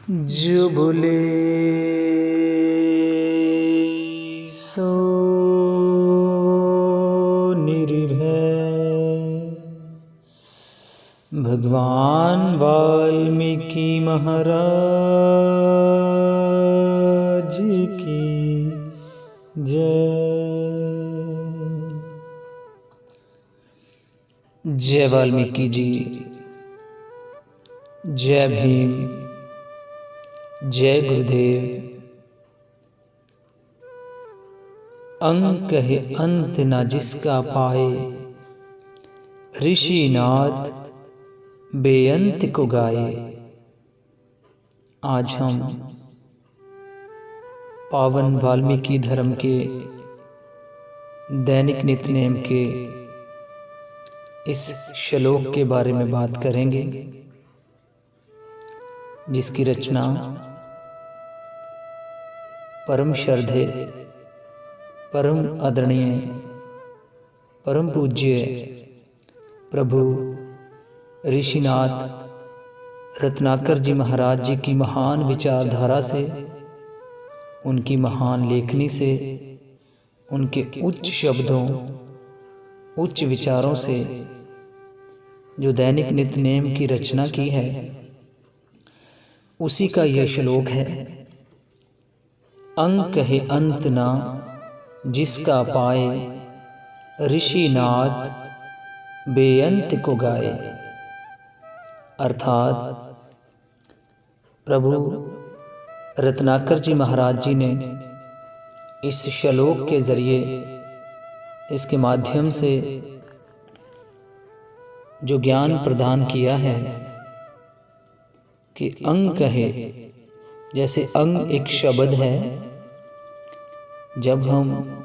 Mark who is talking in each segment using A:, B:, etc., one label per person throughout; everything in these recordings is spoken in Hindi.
A: जो बोले सो निर्भय। भगवान वाल्मीकि महाराज की जय। जय वाल्मीकि जी, जय भीम, जय गुरुदेव। अंक है अंत न जिसका पाए, ऋषिनाथ बेअंत को गाए। आज हम पावन वाल्मीकि धर्म के दैनिक नित्यनेम के इस श्लोक के बारे में बात करेंगे, जिसकी रचना परम श्रद्धेय, परम आदरणीय, परम पूज्य प्रभु ऋषिनाथ रत्नाकर जी महाराज जी की महान विचारधारा से, उनकी महान लेखनी से, उनके उच्च शब्दों, उच्च विचारों से जो दैनिक नित्यनेम की रचना की है, उसी का यह श्लोक है। अंक है अंत ना जिसका पाए, ऋषिनाथ बेअंत को गाए। अर्थात प्रभु रत्नाकर जी महाराज जी ने इस श्लोक के जरिए, इसके माध्यम से जो ज्ञान प्रदान किया है कि अंक है, जैसे अंग एक शब्द है। जब हम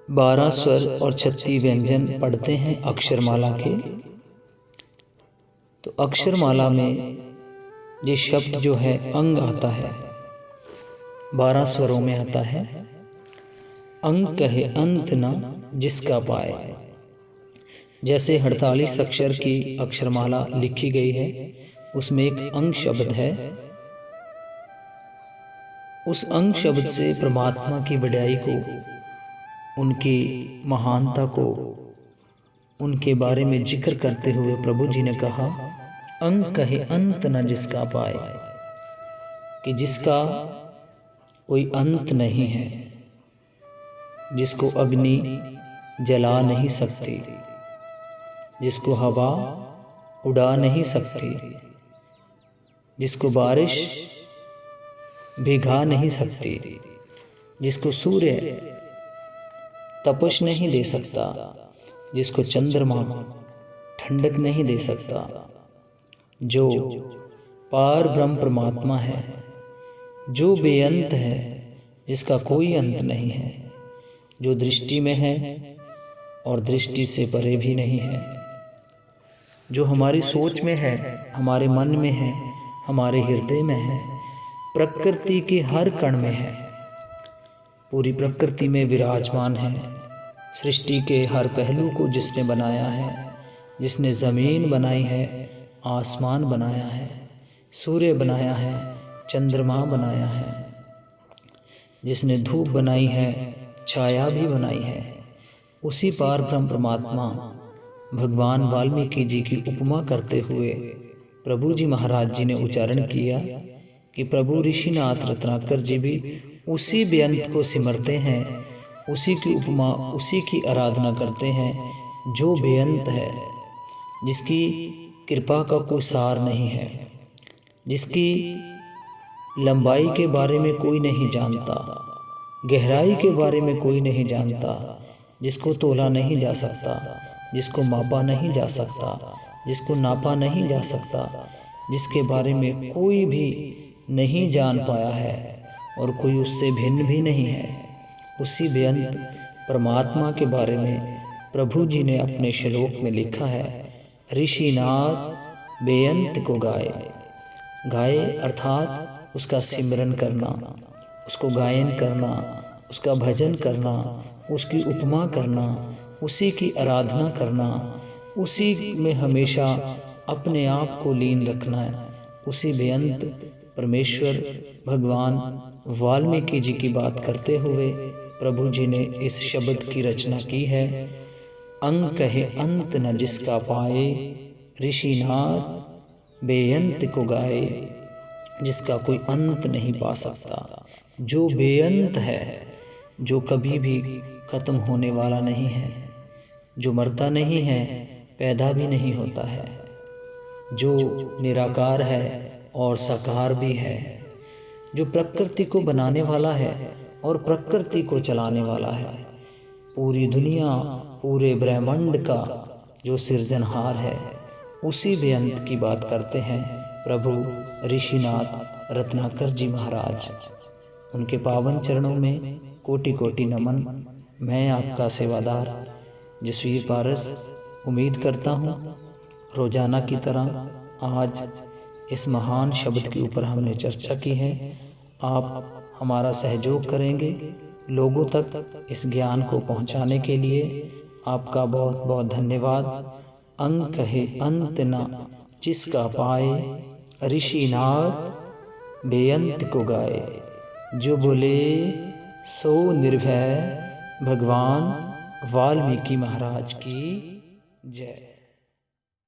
A: 12 स्वर और 36 व्यंजन पढ़ते हैं अक्षरमाला के, तो अक्षरमाला में ये शब्द जो है अंग आता है, 12 स्वरों में आता है। अंक है अंत न जिसका पाए। जैसे 48 अक्षर की अक्षरमाला लिखी गई है, उसमें एक अंग शब्द है। उस अंग शब्द से परमात्मा की वड्याई को, उनकी महानता को, उनके बारे में जिक्र करते हुए प्रभु जी ने कहा, अंक है अंत न जिसका पाए, कि जिसका कोई अंत नहीं है, जिसको अग्नि जला नहीं सकती, जिसको हवा उड़ा नहीं सकती, जिसको बारिश भिगा नहीं सकती, जिसको सूर्य तपश नहीं दे सकता, जिसको चंद्रमा ठंडक नहीं दे सकता, जो पार ब्रह्म परमात्मा है, जो बेअंत है, जिसका कोई अंत नहीं है, जो दृष्टि में है और दृष्टि से परे भी नहीं है, जो हमारी सोच में है, हमारे मन में है, हमारे हृदय में है, प्रकृति के हर कण में है, पूरी प्रकृति में विराजमान है। सृष्टि के हर पहलू को जिसने बनाया है, जिसने ज़मीन बनाई है, आसमान बनाया है, सूर्य बनाया है, चंद्रमा बनाया है, जिसने धूप बनाई है, छाया भी बनाई है, उसी पार ब्रह्म परमात्मा भगवान वाल्मीकि जी की उपमा करते हुए प्रभु जी महाराज जी ने उच्चारण किया कि प्रभु ऋषिनाथ रत्नाकर जी भी उसी बेअंत को सिमरते हैं, उसी की उपमा, उसी की आराधना करते हैं, जो बेअंत है, जिसकी कृपा का कोई सार नहीं है, जिसकी लंबाई के बारे में कोई नहीं जानता, गहराई के बारे में कोई नहीं जानता, जिसको तोला नहीं जा सकता, जिसको मापा नहीं जा सकता, जिसको नापा नहीं जा सकता, जिसके बारे में कोई भी नहीं जान पाया है और कोई उससे भिन्न भी नहीं है, उसी बेअंत परमात्मा के बारे में प्रभु जी ने अपने श्लोक में लिखा है, ऋषिनाथ बेअंत को गाए। गाए अर्थात उसका सिमरन करना, उसको गायन करना, उसका भजन करना, उसकी उपमा करना, उसी की आराधना करना, उसी में हमेशा अपने आप को लीन रखना है, उसी बेअंत परमेश्वर भगवान वाल्मीकि जी की बात करते हुए प्रभु जी ने इस शब्द की रचना की है। अंग कहे अंत न जिसका पाए, ऋषिनाथ बेअंत को गाए। जिसका कोई अंत नहीं पा सकता, जो बेअंत है, जो कभी भी खत्म होने वाला नहीं है, जो मरता नहीं है, पैदा भी नहीं होता है, जो निराकार है और साकार भी है, जो प्रकृति को बनाने वाला है और प्रकृति को चलाने वाला है, पूरी दुनिया पूरे ब्रह्मांड का जो सृजनहार है, उसी बेअंत की बात करते हैं प्रभु ऋषिनाथ रत्नाकर जी महाराज। उनके पावन चरणों में कोटि कोटि नमन। मैं आपका सेवादार जसवीर पारस उम्मीद करता हूँ रोजाना की तरह आज इस महान शब्द के ऊपर हमने चर्चा की है। आप हमारा सहयोग करेंगे लोगों तक इस ज्ञान को पहुँचाने के लिए। आपका बहुत बहुत धन्यवाद। अंग कहे अंत न जिसका पाए, ऋषिनाथ बेअंत को गाए। जो बोले सो निर्भय, भगवान वाल्मीकि महाराज की जय।